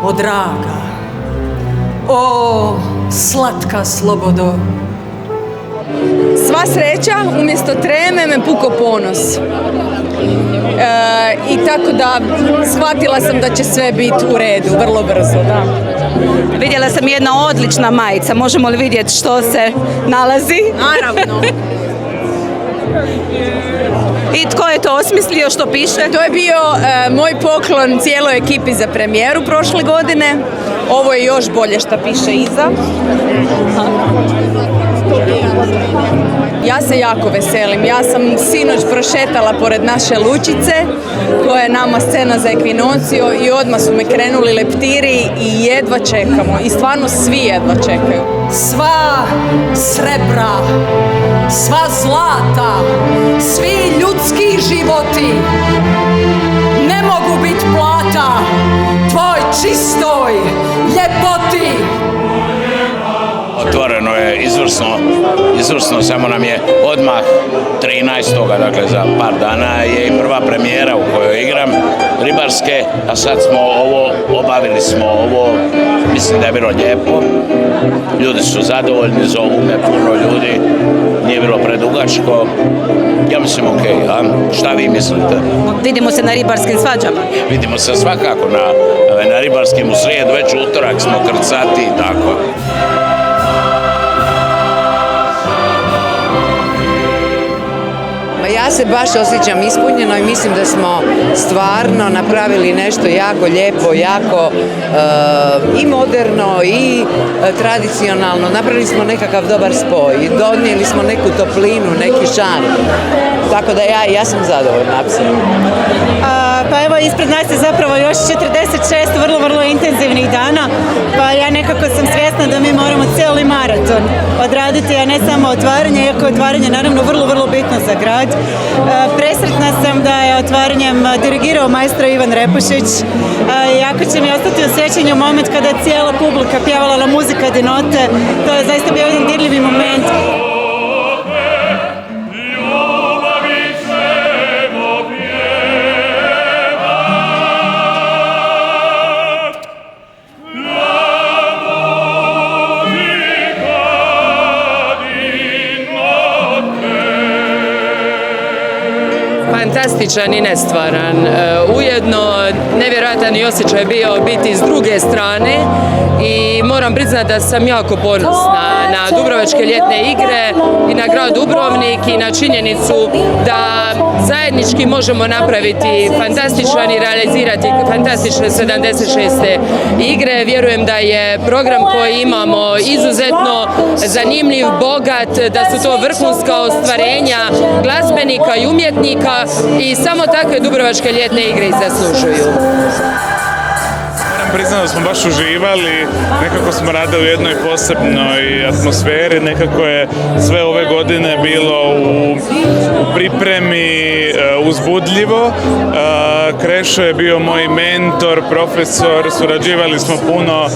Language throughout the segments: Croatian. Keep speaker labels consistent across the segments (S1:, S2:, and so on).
S1: o draga, o slatka slobodo.
S2: Sva sreća, umjesto treme me puko ponos. I tako da shvatila sam da će sve biti u redu, vrlo brzo, da.
S3: Vidjela sam jedna odlična majica, možemo li vidjeti što se nalazi?
S2: Naravno.
S3: I tko je to osmislio, što piše?
S2: To je bio moj poklon cijeloj ekipi za premijeru prošle godine. Ovo je još bolje što piše iza. Ja se jako veselim. Ja sam sinoć prošetala pored naše lučice, koja je nama scena za Ekvinocio, i odmah su me krenuli leptiri i jedva čekamo. I stvarno svi jedva čekaju.
S1: Sva srebra, sva zlata, svi ljudski životi ne mogu biti plata tvoj čistoj ljepoti.
S4: Otvoreno je izvrsno, samo nam je odmah 13. dakle za par dana je i prva premijera u kojoj igram ribarske, a sad smo obavili smo ovo, mislim da je bilo lijepo, ljudi su zadovoljni, zovu me puno ljudi, nije bilo predugačko, ja mislim ok, a šta vi mislite?
S3: Vidimo se na ribarskim svađama.
S4: Vidimo se svakako na ribarskim u srijedu, već u utorak smo krcati i tako.
S5: Ja se baš osjećam ispunjeno i mislim da smo stvarno napravili nešto jako lijepo, jako i moderno i tradicionalno. Napravili smo nekakav dobar spoj i donijeli smo neku toplinu, neki šarm. Tako da ja sam zadovoljna, apsolutno.
S6: Pa evo, ispred nas je zapravo još 46 vrlo intenzivnih dana, pa ja nekako sam svjesna da mi moramo cijeli maraton odraditi, a ne samo otvaranje, iako je otvaranje naravno vrlo bitno za grad. Presretna sam da je otvaranjem dirigirao maestro Ivan Repušić. Jako će mi ostati u sjećanju moment kada je cijela publika pjevala La muzika di note. To je zaista bio jedan dirljivi moment.
S7: Fantastičan i nestvaran. Ujedno nevjerojatan i osjećaj bio biti s druge strane i moram priznati da sam jako ponosna na Dubrovačke ljetne igre i na grad Dubrovnik i na činjenicu da zajednički možemo napraviti fantastičan i realizirati fantastične 76. igre. Vjerujem da je program koji imamo izuzetno zanimljiv, bogat, da su to vrhunska ostvarenja glazbenika i umjetnika i samo takve Dubrovačke ljetne igre i zaslužuju.
S8: Priznam da smo baš uživali, nekako smo radili u jednoj posebnoj atmosferi, nekako je sve ove godine bilo u pripremi uzbudljivo. Krešo je bio moj mentor, profesor, surađivali smo puno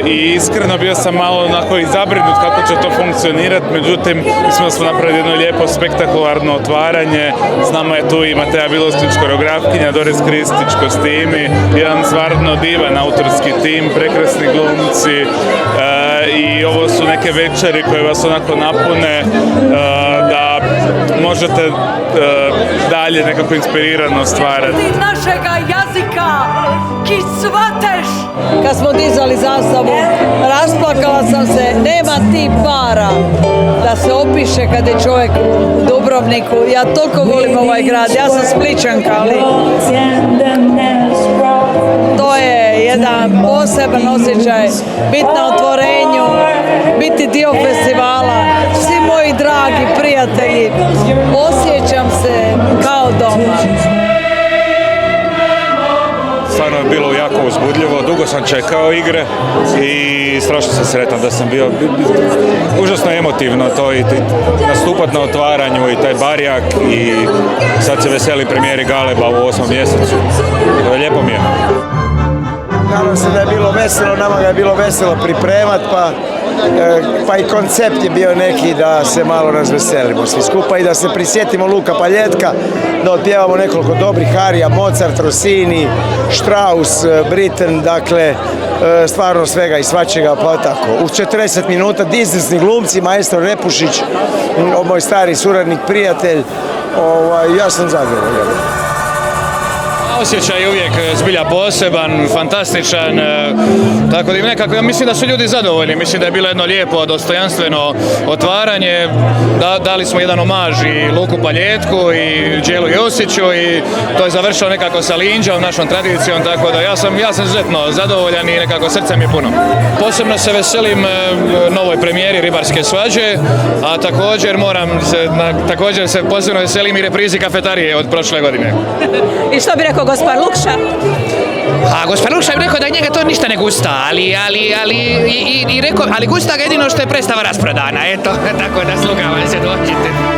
S8: i iskreno bio sam malo onako i zabrinut kako će to funkcionirati, međutim mislim da smo napravili jedno lijepo spektakularno otvaranje. S nama je tu i Mateja Bilosnić, koreografkinja, Doris Kristić, kostimi, jedan stvarno divan autorski tim, prekrasni glumci i ovo su neke večeri koje vas onako napune da možete dalje nekako inspirirano stvarati.
S1: Našega jazika, ki svateš.
S9: Kad smo dizali zastavu, rasplakala sam se, nema ti para da se opiše kad je čovjek u Dubrovniku. Ja toliko volim ovaj grad, ja sam Splićanka, ali to je jedan poseban osjećaj, biti na otvorenju, biti dio festivala. Svi moji dragi prijatelji, osjećam se kao doma.
S10: Stvarno je bilo jako uzbudljivo, dugo sam čekao igre i strašno sam sretan da sam bio. Užasno emotivno to i nastupat na otvaranju i taj barjak i sad se veseli premijeri Galeba u 8. mjesecu. Lijepo mi je.
S11: Nadam se da je bilo veselo, nama ga je bilo veselo pripremat, pa pa i koncept je bio neki da se malo razveselimo svi skupa i da se prisjetimo Luka Paljetka, da otpjevamo nekoliko dobrih arija, Mozart, Rossini, Strauss, Britten, dakle stvarno svega i svačega, pa tako. U 40 minuta disneyski glumci, maestro Repušić, moj stari suradnik, prijatelj, ja sam zadovoljan.
S12: Osjećaj je uvijek zbilja poseban, fantastičan, tako da nekako ja mislim da su ljudi zadovoljni, mislim da je bilo jedno lijepo, dostojanstveno otvaranje, dali smo jedan omaž i Luku Paljetku i Đelu Josiću i to je završilo nekako sa Linđom, našom tradicijom, tako da ja sam izuzetno zadovoljan i nekako srce mi je puno. Posebno se veselim novoj premijeri Ribarske svađe, a također se posebno veselim i reprizi Kafetarije od prošle godine.
S3: I što bi rekao gospodin Lukša?
S13: A gospodin Lukša bi rekao da njega to ništa ne gusta, ali gusta ga jedino što je predstava rasprodana, eto, tako da slugava se dođite.